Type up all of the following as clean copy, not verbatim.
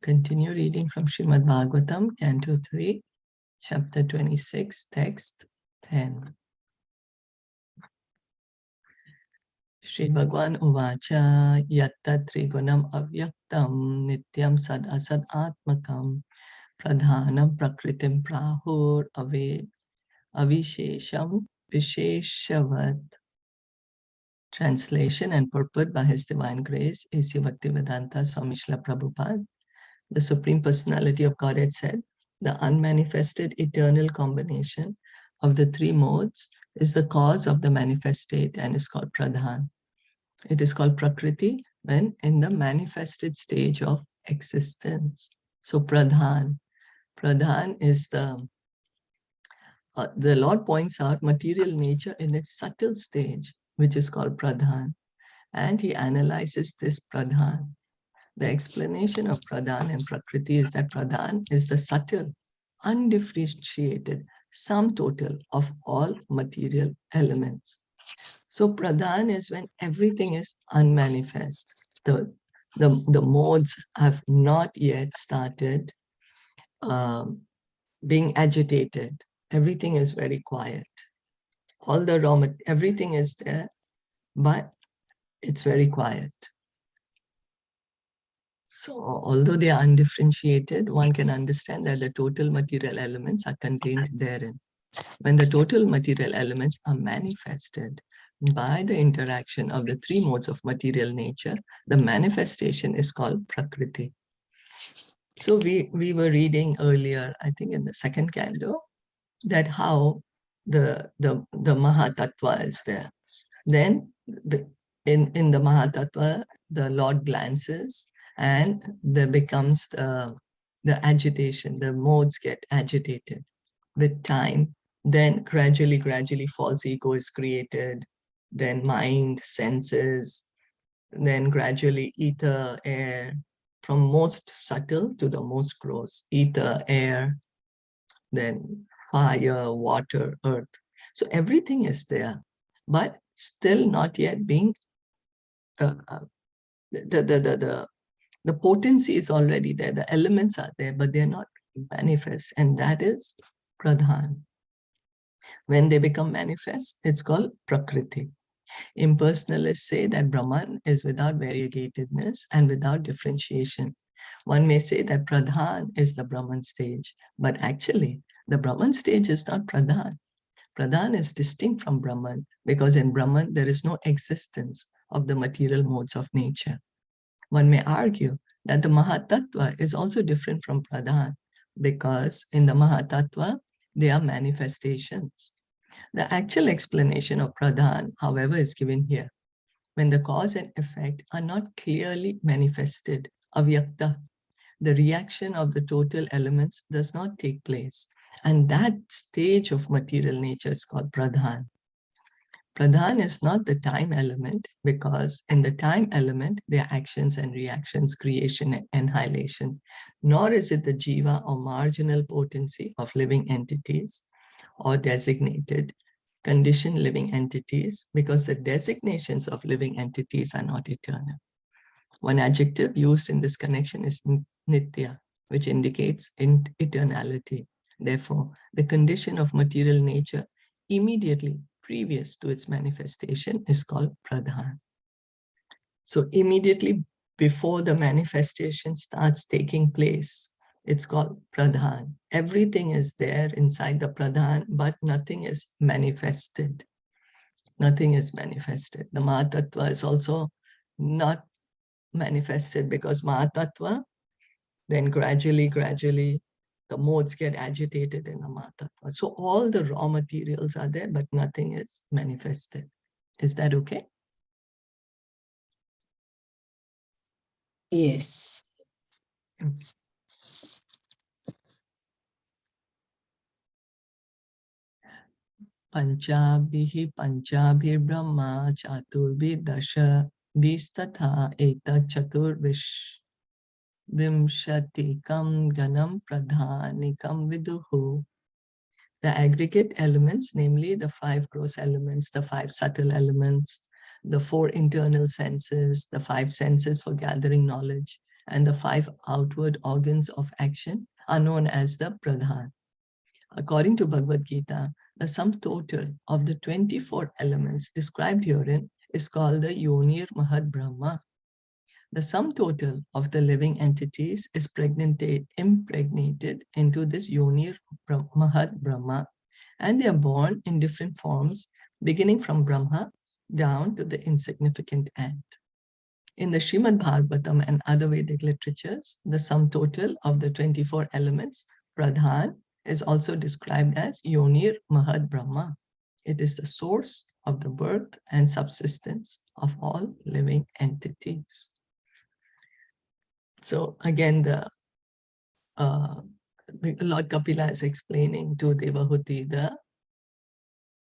Continue reading from Srimad Bhagavatam Canto 3, Chapter 26, Text 10. Shri Bhagwan Uvacha Yatta Trigunam Avyaktam Nityam Sad Asad Atmakam Pradhanam Prakritim Prahur Avishesham Visheshavat. Translation and purport by His Divine Grace, A.C. Bhaktivedanta Swami Srila Prabhupada. The Supreme Personality of Godhead said, the unmanifested eternal combination of the three modes is the cause of the manifest state and is called Pradhan. It is called Prakriti when in the manifested stage of existence. So Pradhan is the Lord points out material nature in its subtle stage, which is called Pradhan. And he analyzes this Pradhan. The explanation of Pradhan and Prakriti is that Pradhan is the subtle, undifferentiated sum total of all material elements. So Pradhan is when everything is unmanifest. The modes have not yet started being agitated. Everything is very quiet. All the everything is there, but it's very quiet. So although they are undifferentiated, one can understand that the total material elements are contained therein. When the total material elements are manifested by the interaction of the three modes of material nature, the manifestation is called Prakriti. So we were reading earlier, I think in the second canto, that how the Mahatattva is there. Then in the Mahatattva, the Lord glances and there becomes the agitation, the modes get agitated with time. Then gradually false ego is created, then mind, senses, then gradually ether, air, from most subtle to the most gross, ether, air, then fire, water, earth. So everything is there, but still not yet being, the potency is already there, the elements are there, but they're not manifest, and that is Pradhan. When they become manifest, it's called Prakriti. Impersonalists say that Brahman is without variegatedness and without differentiation. One may say that Pradhan is the Brahman stage, but actually the Brahman stage is not Pradhan. Pradhan is distinct from Brahman because in Brahman there is no existence of the material modes of nature. One may argue that the Mahatattva is also different from Pradhan because in the Mahatattva they are manifestations. The actual explanation of Pradhan, however, is given here. When the cause and effect are not clearly manifested, avyakta, the reaction of the total elements does not take place. And that stage of material nature is called Pradhan. Pradhan is not the time element because in the time element, there are actions and reactions, creation and annihilation, nor is it the jiva or marginal potency of living entities or designated conditioned living entities because the designations of living entities are not eternal. One adjective used in this connection is nitya, which indicates eternality. Therefore, the condition of material nature immediately previous to its manifestation is called Pradhan. So immediately before the manifestation starts taking place, it's called Pradhan. Everything is there inside the Pradhan, but nothing is manifested. Nothing is manifested. The Mahatattva is also not manifested because Mahatattva, then gradually, the modes get agitated in the Mahatattva. So all the raw materials are there, but nothing is manifested. Is that okay? Yes. Panchabhihi Panchabhir Brahma Chaturbhi Dasha Vistatha Eta Chaturvish Vimshatikam Ganam Pradhanikam Viduhu. The aggregate elements, namely the 5 gross elements, the 5 subtle elements, the 4 internal senses, the 5 senses for gathering knowledge, and the 5 outward organs of action are known as the Pradhan. According to Bhagavad Gita, the sum total of the 24 elements described herein is called the Yonir Mahad Brahma. The sum total of the living entities is impregnated into this Yonir Mahad Brahma, and they are born in different forms, beginning from Brahma down to the insignificant ant. In the Srimad Bhagavatam and other Vedic literatures, the sum total of the 24 elements, Pradhan, is also described as Yonir Mahad Brahma. It is the source of the birth and subsistence of all living entities. So again, the Lord Kapila is explaining to Devahuti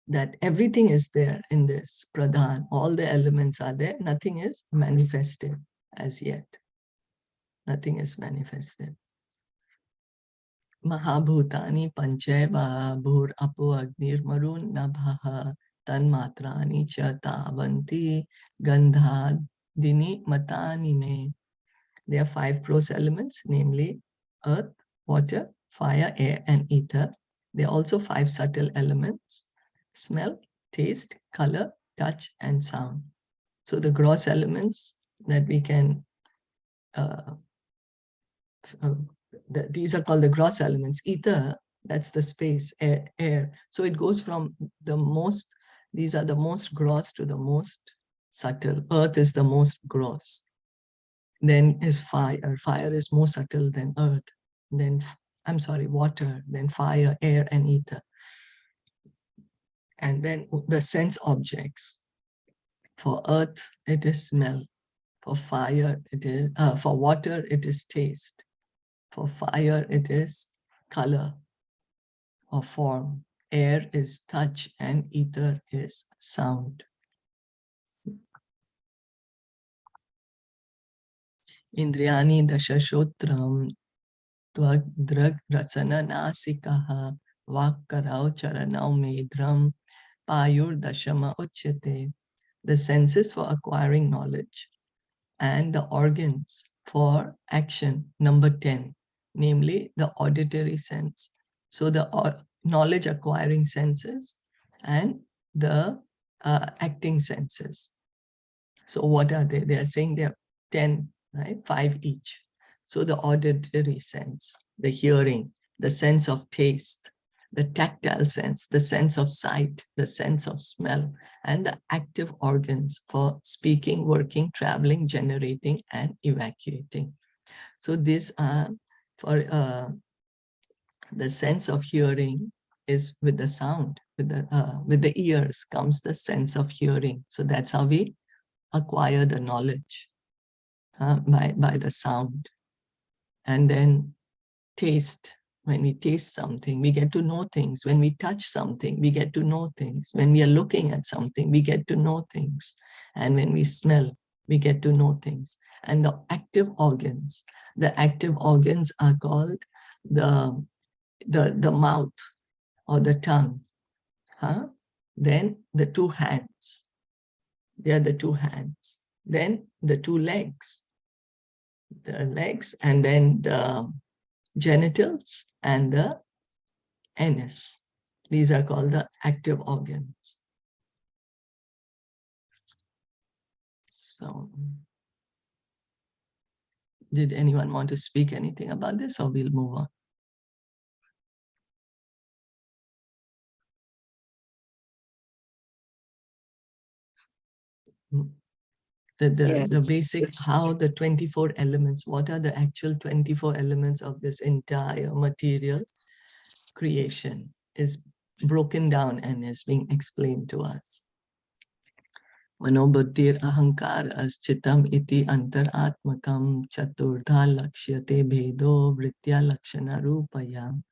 that everything is there in this Pradhan. All the elements are there. Nothing is manifested as yet. Nothing is manifested. Mahabhutani Pancheva Bhur Apo Agnir Marun Nabhaha Tanmatrani Cha Tavanti Gandha Dini Matani Me. There are 5 gross elements, namely earth, water, fire, air, and ether. There are also 5 subtle elements: smell, taste, color, touch, and sound. So the gross elements that we can, these are called the gross elements. Ether, that's the space, air. So it goes from the most, these are the most gross to the most subtle. Earth is the most gross. Then is fire. Fire is more subtle than earth. Then, water, then fire, air, and ether. And then the sense objects. For earth, it is smell. For fire, it is, for water, it is taste. For fire, it is color or form. Air is touch, and ether is sound. Indriyani dashashotram tvag drag rasana nasikaha vakkarau charanau medram payur dashama uchyate. The senses for acquiring knowledge and the organs for action, number 10, namely the auditory sense. So the knowledge acquiring senses and the acting senses. So what are they? They are saying they are 10, right? 5 each. So the auditory sense, the hearing, the sense of taste, the tactile sense, the sense of sight, the sense of smell, and the active organs for speaking, working, traveling, generating, and evacuating. So these are for the sense of hearing is with the sound, with the ears comes the sense of hearing. So that's how we acquire the knowledge, by the sound. And then taste. When we taste something, we get to know things. When we touch something, we get to know things. When we are looking at something, we get to know things. And when we smell, we get to know things. And the active organs are called the mouth or the tongue. Then the 2 hands. They are the 2 hands. Then the 2 legs. The legs, and then the genitals and the anus. These are called the active organs. So, did anyone want to speak anything about this, or we'll move on? The basic, how the 24 elements, what are the actual 24 elements of this entire material creation is broken down and is being explained to us. Manobuddhir ahankar aschitam iti antar atmakam chaturdha lakshyate bhedo vritya lakshana rupaya.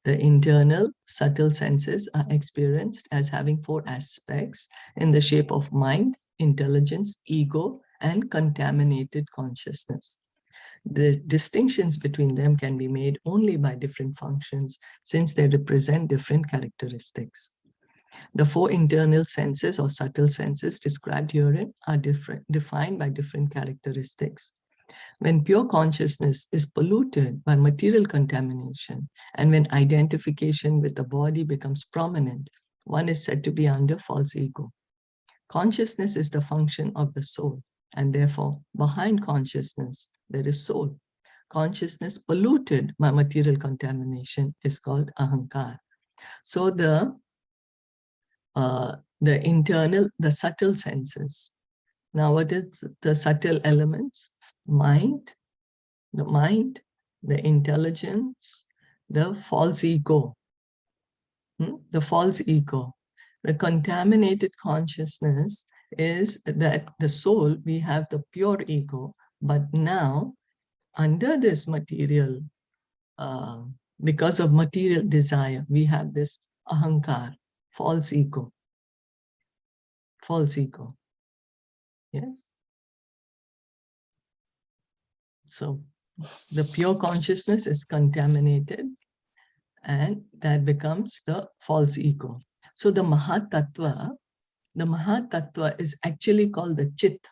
The internal subtle senses are experienced as having 4 aspects in the shape of mind, intelligence, ego, and contaminated consciousness. The distinctions between them can be made only by different functions, since they represent different characteristics. The 4 internal senses or subtle senses described herein are defined by different characteristics. When pure consciousness is polluted by material contamination, and when identification with the body becomes prominent, one is said to be under false ego. Consciousness is the function of the soul, and therefore, behind consciousness, there is soul. Consciousness polluted by material contamination is called ahankar. So the internal, the subtle senses. Now, what is the subtle elements? Mind, the intelligence, the false ego. The false ego. The contaminated consciousness is that the soul, we have the pure ego, but now under this material, because of material desire, we have this ahankar, false ego. False ego. Yes. So the pure consciousness is contaminated, and that becomes the false ego. So the Mahatattva is actually called the Chit.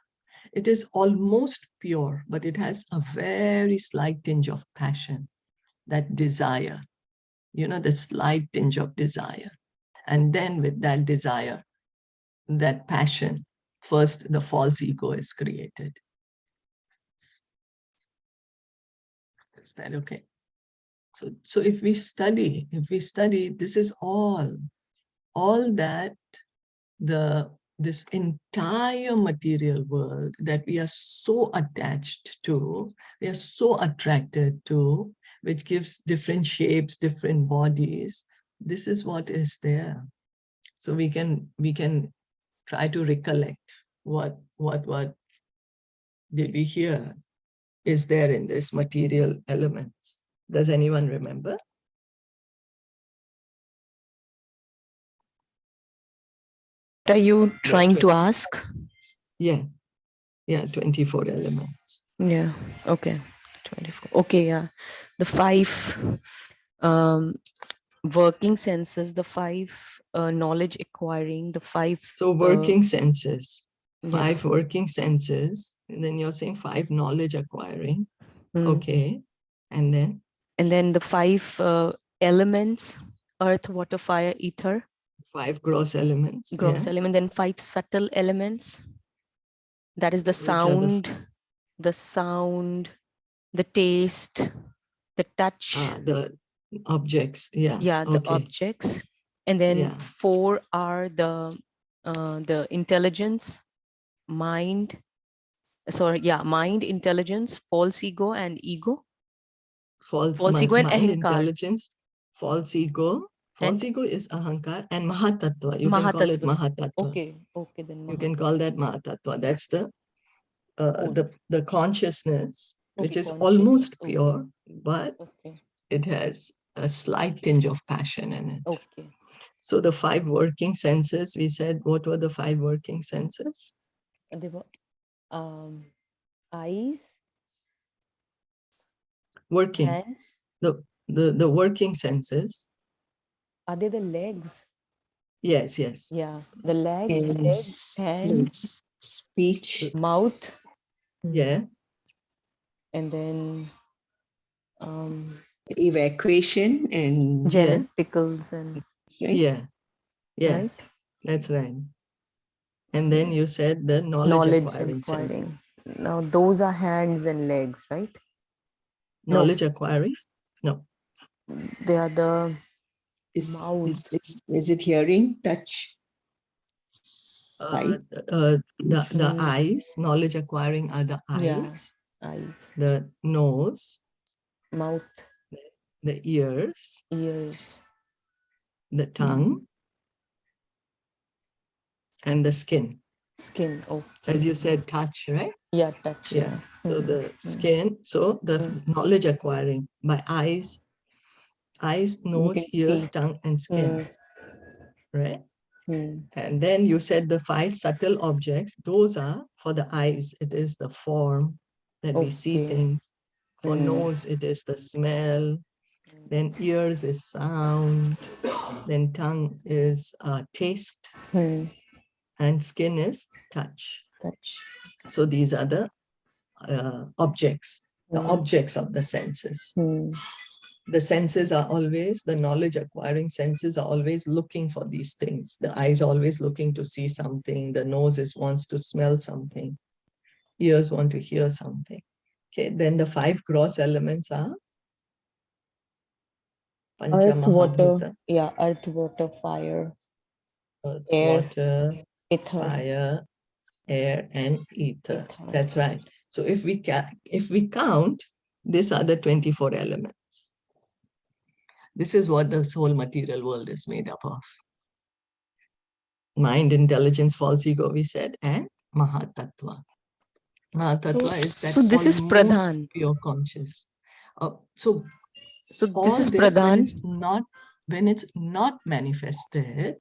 It is almost pure, but it has a very slight tinge of passion, that desire, the slight tinge of desire. And then with that desire, that passion, first the false ego is created. Is that okay? So if we study, this is all that this entire material world that we are so attached to, we are so attracted to, which gives different shapes, different bodies. This is what is there. So we can try to recollect what did we hear is there in this material elements. Does anyone remember? What are you trying to ask? Yeah, 24 elements. Yeah, okay, 24. Okay, yeah. The 5 working senses, the 5 knowledge acquiring, the 5... So working senses, 5 working senses, and then you're saying 5 knowledge acquiring. Okay, and then? And then the 5 elements, earth, water, fire, ether. 5 gross elements. Element, then 5 subtle elements. That is the sound, the taste, the touch. The objects, the objects. And then 4 are the intelligence, mind, mind, intelligence, false ego, and ego. False ego and mind, intelligence, false ego. False ego is ahankar, and mahatattva. You can call it mahatattva. Okay, then you can call that mahatattva. That's the consciousness, which is almost pure, but it has a slight tinge of passion in it. Okay. So the 5 working senses, we said, what were the 5 working senses? They were eyes, working, hands. The working senses. Are they the legs? Yes. Yeah, the legs, hands, speech, mouth. Yeah. And then evacuation and geneticals and right? Yeah. Right? That's right. And then you said the knowledge acquiring. Now those are hands and legs, right? Knowledge acquiring? No. They are the mouth. Is it hearing, touch? The eyes, knowledge acquiring are the eyes. Eyes. The nose. Mouth. The ears. The tongue. And the skin. Okay. As you said, touch, right? Yeah, touch. Yeah. So the skin, so the knowledge acquiring by eyes, nose, ears, tongue, and skin. Right? And then you said the 5 subtle objects, those are for the eyes, it is the form that we see things. For nose, it is the smell. Then ears is sound. Then tongue is taste. And skin is touch. So these are the objects, the objects of the senses. The senses are always, the knowledge acquiring senses are always looking for these things. The eyes are always looking to see something. The nose wants to smell something. Ears want to hear something. Okay, then the 5 gross elements are Earth, water, Panchamahabhuta. earth, water, fire, Earth, air, water, ether, fire, air, and ether. ether. That's right. So if we count, these are the 24 elements. This is what the whole material world is made up of. Mind, intelligence, false ego, we said, and Mahatattva. Mahatattva is that so this is almost Pradhan. pure conscious. So This is this, Pradhan. when it's not manifested,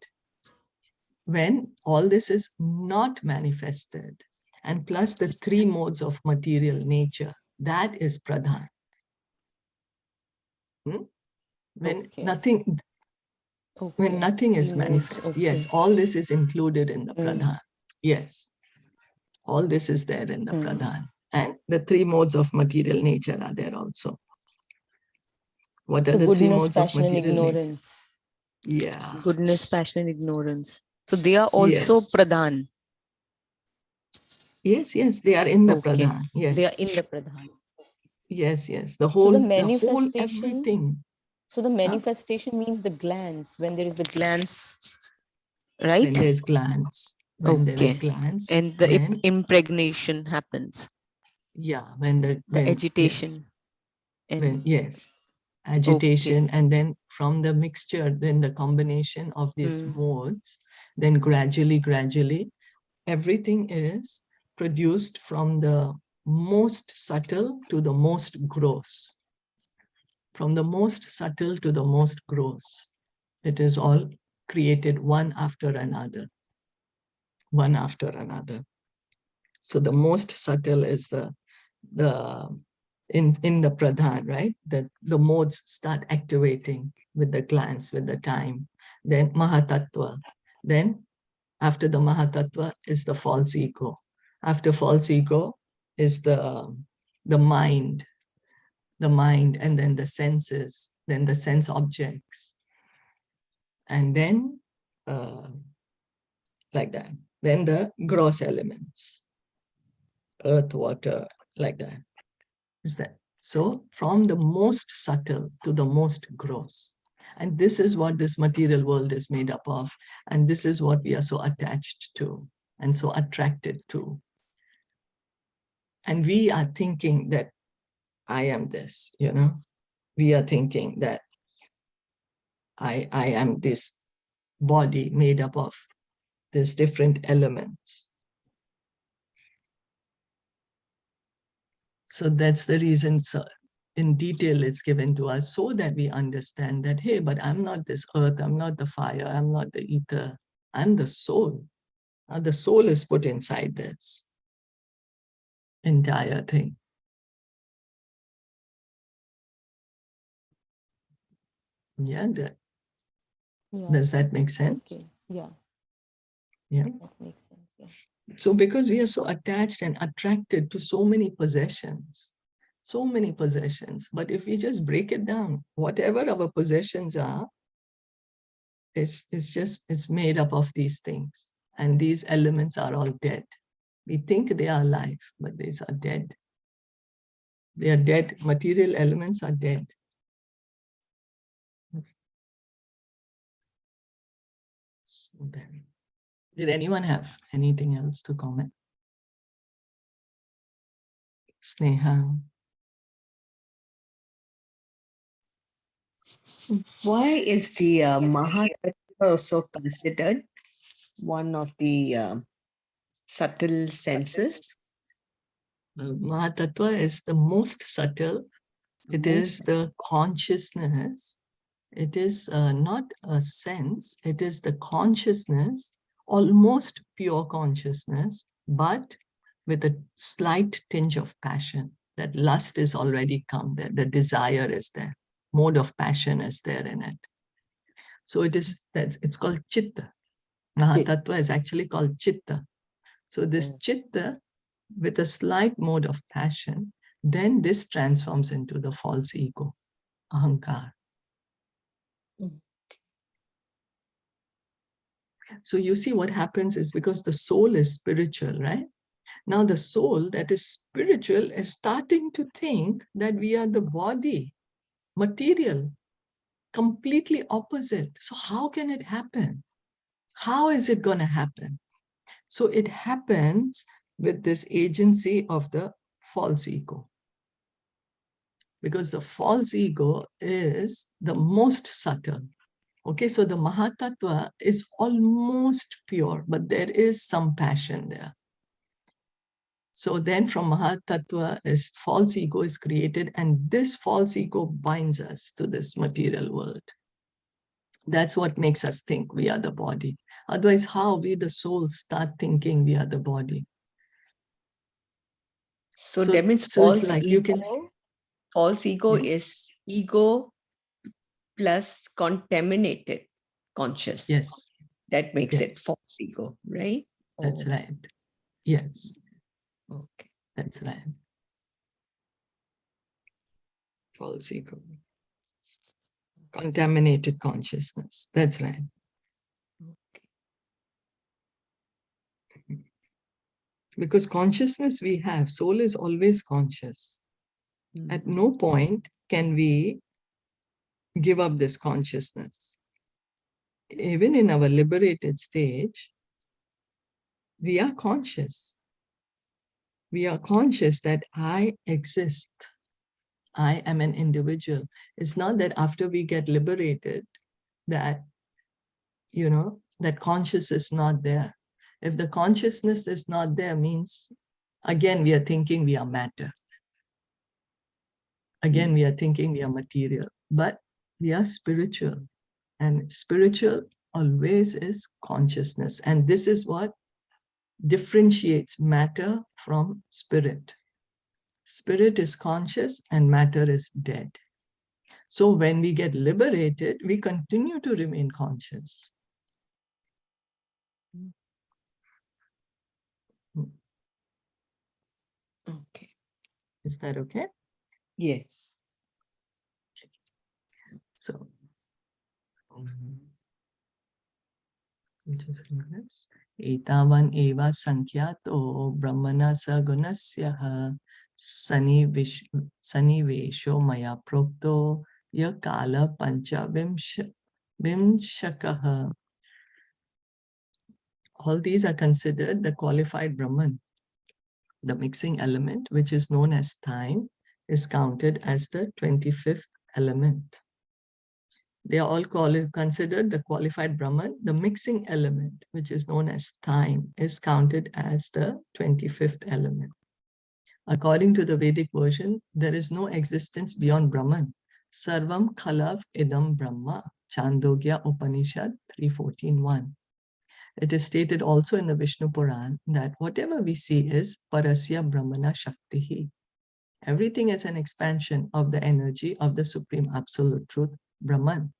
when all this is not manifested, and plus the 3 modes of material nature, that is Pradhan. When nothing, when nothing is manifest, yes, all this is included in the Pradhan. Yes, all this is there in the Pradhan. And the 3 modes of material nature are there also. What are the 3 modes of material nature? Yeah. Goodness, passion, and ignorance. So they are also Pradhan. Yes, they are in the Pradhan. Yes. They are in the Pradhan. Yes. The whole, everything. So the manifestation means the glance, when there is the glance, right? When there's glance. When there is glance. And the impregnation happens. Yeah, when the agitation. Yes. Agitation, and then from the mixture, then the combination of these modes, then gradually, everything is produced from the most subtle to the most gross. From the most subtle to the most gross. It is all created one after another. One after another. So the most subtle is in the Pradhan, right? The modes start activating with the glance, with the time. Then Mahatattva. Then after the Mahatattva is the false ego. After false ego is the mind. The mind, and then the senses, then the sense objects. And then like that. Then the gross elements. Earth, water, like that. Is that so? From the most subtle to the most gross. And this is what this material world is made up of. And this is what we are so attached to and so attracted to. And we are thinking that I am this, We are thinking that I am this body made up of these different elements. So that's the reason, so in detail it's given to us so that we understand that, hey, but I'm not this earth, I'm not the fire, I'm not the ether, I'm the soul. The soul is put inside this entire thing. Yeah, does that make sense? Okay. Yeah. That makes sense. Yeah. So because we are so attached and attracted to so many possessions, but if we just break it down, whatever our possessions are, it's made up of these things. And these elements are all dead. We think they are alive, but these are dead. They are dead. Material elements are dead. So then, did anyone have anything else to comment? Sneha. Why is the Mahatattva also considered one of the subtle senses? Mahatattva is the most subtle. It is the consciousness. It is not a sense. It is the consciousness, almost pure consciousness, but with a slight tinge of passion. That lust is already come there. The desire is there. Mode of passion is there in it. So it's called Chitta. Mahatattva is actually called Chitta. So this Chitta with a slight mode of passion, then this transforms into the false ego, ahankar. So you see what happens is because the soul is spiritual, right? Now the soul that is spiritual is starting to think that we are the body, material, completely opposite. So how can it happen? How is it going to happen? So it happens with this agency of the false ego. Because the false ego is the most subtle. Okay, so the Mahatattva is almost pure, but there is some passion there. So then from Mahatattva is false ego is created, and this false ego binds us to this material world. That's what makes us think we are the body. Otherwise, how we, the soul, start thinking we are the body? So that means so false it's like ego, you can, false ego yeah. is ego plus contaminated conscious. Yes, That makes it yes, false ego, right? that's Oh, right. Yes, okay. that's right. False ego. Contaminated consciousness. That's right. Because consciousness we have, soul is always conscious. At no point can we give up this consciousness. Even in our liberated stage, we are conscious. We are conscious that I exist. I am an individual. It's not that after we get liberated that, that conscious is not there. If the consciousness is not there means, again, we are thinking we are matter. Again, we are thinking we are material, but we are spiritual. And spiritual always is consciousness. And this is what differentiates matter from spirit. Spirit is conscious and matter is dead. So when we get liberated, we continue to remain conscious. Okay. Is that okay? Yes. So, just a minute. Etavan eva sankyato brahmana sagunasya sanivesho maya prokto ya kala pancha vimshakaha. All these are considered the qualified Brahman. The mixing element, which is known as time, is counted as the 25th element. They are all considered the qualified Brahman. The mixing element, which is known as time, is counted as the 25th element. According to the Vedic version, there is no existence beyond Brahman. Sarvam khalav idam Brahma. Chandogya Upanishad 3:14.1. It is stated also in the Vishnu Puran that whatever we see is Parasya Brahmana Shaktihi. Everything is an expansion of the energy of the Supreme Absolute Truth, Brahman.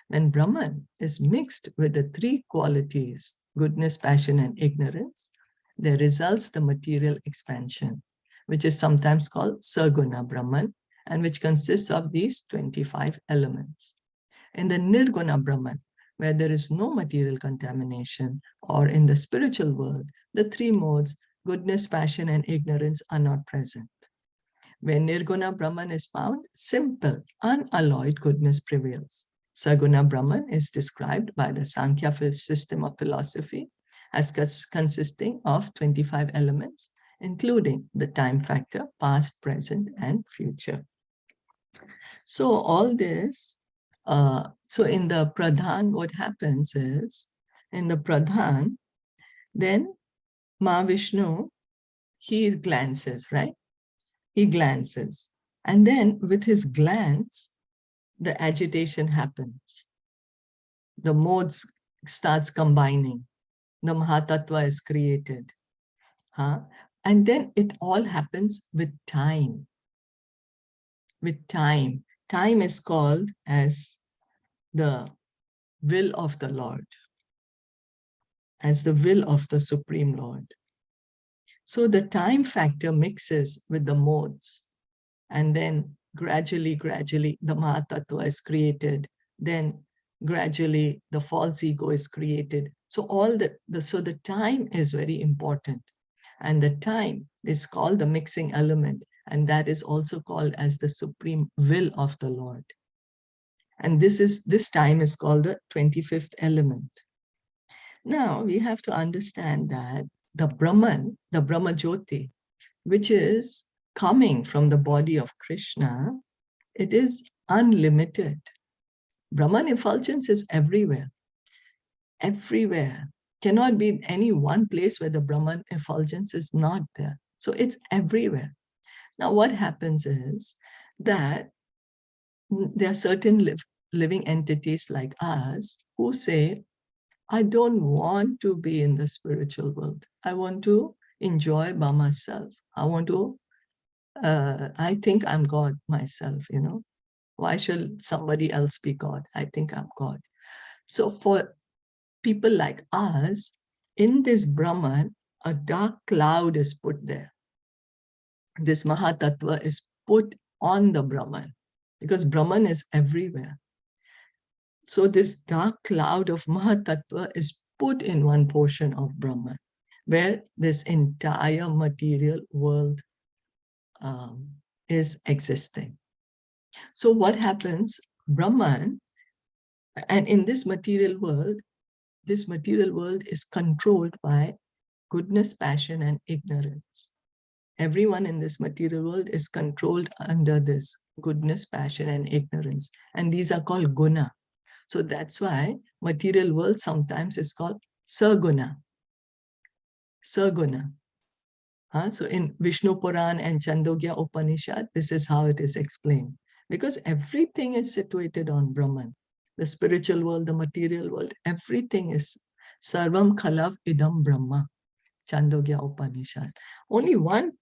When Brahman is mixed with the three qualities, goodness, passion, and ignorance, there results the material expansion, which is sometimes called Saguna Brahman, and which consists of these 25 elements. In the Nirguna Brahman, where there is no material contamination, or in the spiritual world, the three modes, goodness, passion, and ignorance, are not present. When Nirguna Brahman is found, simple, unalloyed goodness prevails. Saguna Brahman is described by the Sankhya system of philosophy as consisting of 25 elements, including the time factor, past, present, and future. So all this, so in the Pradhan, what happens is, in the Pradhan, then Mahavishnu, he glances, right? He glances. And then with his glance, the agitation happens. The modes starts combining. The Mahatattva is created. And then it all happens with time. With time. Time is called as the will of the Lord, as the will of the Supreme Lord. So the time factor mixes with the modes, and then gradually, the Mahatattva is created. Then gradually the false ego is created. So all so the time is very important. And the time is called the mixing element. And that is also called as the supreme will of the Lord. And this time is called the 25th element. Now we have to understand that the Brahman, the Brahma Jyoti, which is coming from the body of Krishna, it is unlimited. Brahman effulgence is everywhere. Everywhere. Cannot be any one place where the Brahman effulgence is not there. So it's everywhere. Now what happens is that there are certain living entities like us who say, I don't want to be in the spiritual world. I want to enjoy by myself. I want to, I think I'm God myself, you know. Why should somebody else be God? I think I'm God. So for people like us, in this Brahman, a dark cloud is put there. This Mahatattva is put on the Brahman, because Brahman is everywhere. So this dark cloud of Mahatattva is put in one portion of Brahman, where this entire material world is existing. So what happens? Brahman, and in this material world is controlled by goodness, passion, and ignorance. Everyone in this material world is controlled under this goodness, passion, and ignorance. And these are called guna. So that's why material world sometimes is called saguna. Saguna. So in Vishnu Puran and Chandogya Upanishad, this is how it is explained. Because everything is situated on Brahman. The spiritual world, the material world, everything is Sarvam Khalav Idam Brahma. Chandogya Upanishad. Only one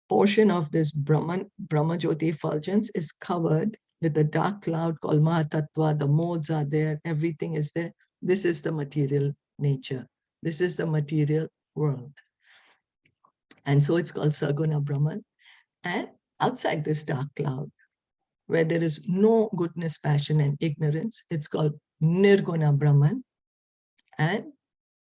portion of this Brahma Jyoti effulgence is covered with a dark cloud called Mahatattva. The modes are there, everything is there. This is the material nature. This is the material world. And so it's called Saguna Brahman. And outside this dark cloud, where there is no goodness, passion, and ignorance, it's called Nirguna Brahman. And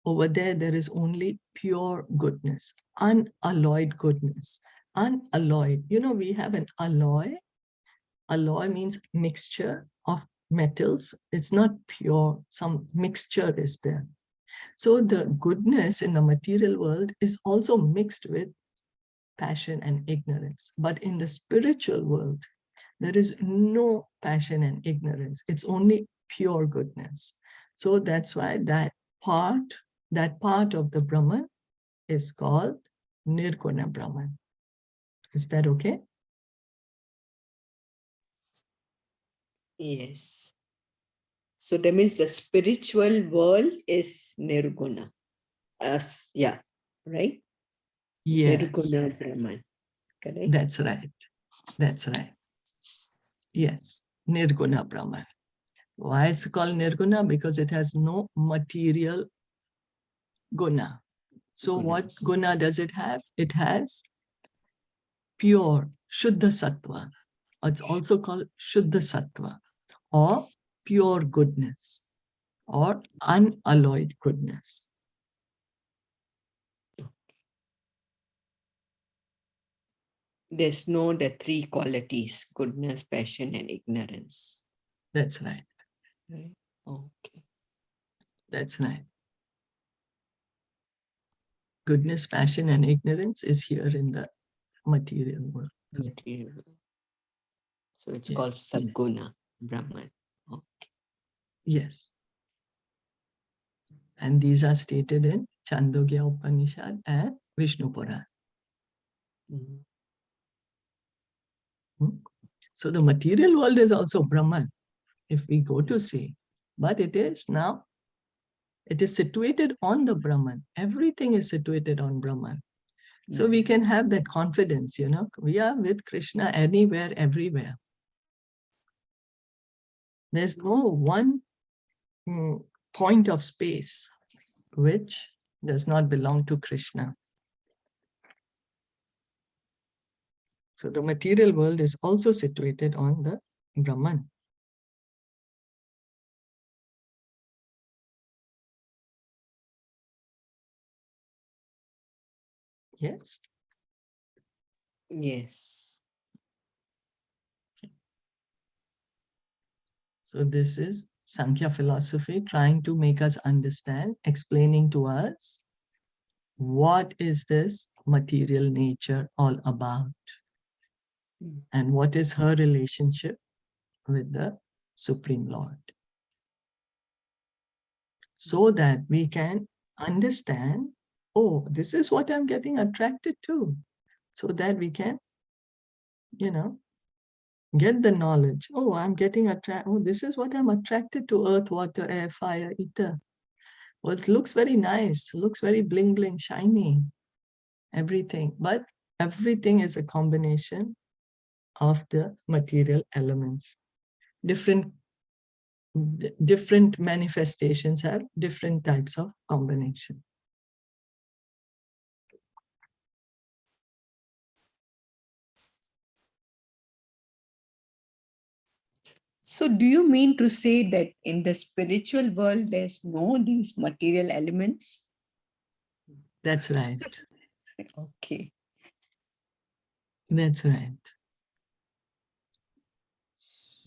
over there, there is only pure goodness, unalloyed goodness. Unalloyed. You know, we have an alloy. Alloy means mixture of metals. It's not pure. Some mixture is there. So the goodness in the material world is also mixed with passion and ignorance. But in the spiritual world, there is no passion and ignorance. It's only pure goodness. So that's why that part of the Brahman is called Nirguna Brahman. Is that okay? Yes. So that means the spiritual world is Nirguna. Yeah, right? Yes. Nirguna Brahman. Correct? That's right. That's right. Yes. Nirguna Brahman. Why is it called Nirguna? Because it has no material guna. So what guna does it have? It has pure Shuddha Sattva. It's also called Shuddha Sattva, or pure goodness, or unalloyed goodness. There's no the three qualities, goodness, passion, and ignorance. That's right. Right? Okay. That's right. Goodness, passion, and ignorance is here in the material world. Material. So it's called Saguna Brahman. Okay. Yes. And these are stated in Chandogya Upanishad and Vishnu Puran. So the material world is also Brahman, if we go to see. But it is now, it is situated on the Brahman. Everything is situated on Brahman. So we can have that confidence, you know, we are with Krishna anywhere, everywhere. There's no one point of space which does not belong to Krishna. So the material world is also situated on the Brahman. Yes. Yes. So this is Sankhya philosophy trying to make us understand, explaining to us what is this material nature all about and what is her relationship with the Supreme Lord. So that we can understand, oh, this is what I'm getting attracted to. So that we can, get the knowledge. Oh, I'm getting attracted. Oh, this is what I'm attracted to: earth, water, air, fire, ether. Well, it looks very nice, looks very bling, bling, shiny, everything. But everything is a combination of the material elements. Different manifestations have different types of combination. So do you mean to say that in the spiritual world, there's no these material elements? That's right. Okay. That's right.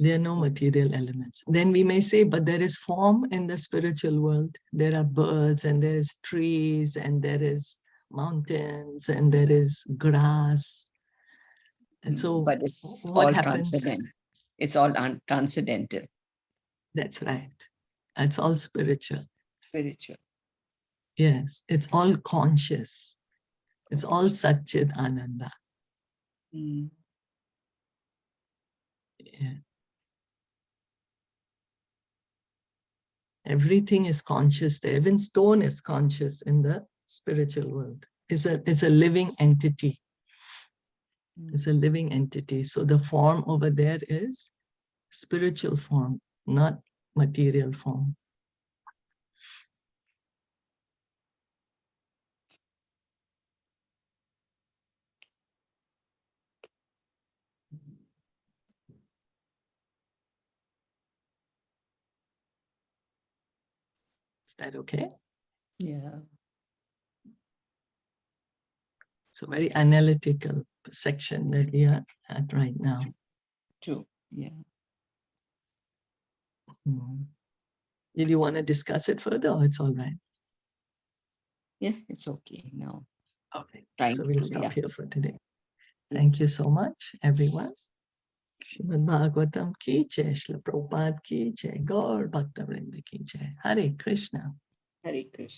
There are no material elements. Then we may say, but there is form in the spiritual world. There are birds and there is trees and there is mountains and there is grass. And so but it's what all happens? transcendent. It's all transcendental. That's right. It's all spiritual. Spiritual. Yes, it's all conscious. It's all Satchit Ananda. Mm. Yeah. Everything is conscious there. Even stone is conscious in the spiritual world. It's a living entity. It's a living entity. So the form over there is spiritual form, not material form. Is that okay? Yeah. It's a very analytical section that we are at right now. True. Yeah. Did you want to discuss it further, or it's all right? Yeah, it's okay now. Okay, Trying so we'll to, stop here for today. Yes. Thank you so much, everyone. Srimad Bhagavatam ki jai, Shilpa Prabhupada ki jai, Gaur Bhakta Vrinda ki jai. Hare Krishna. Hare Krishna.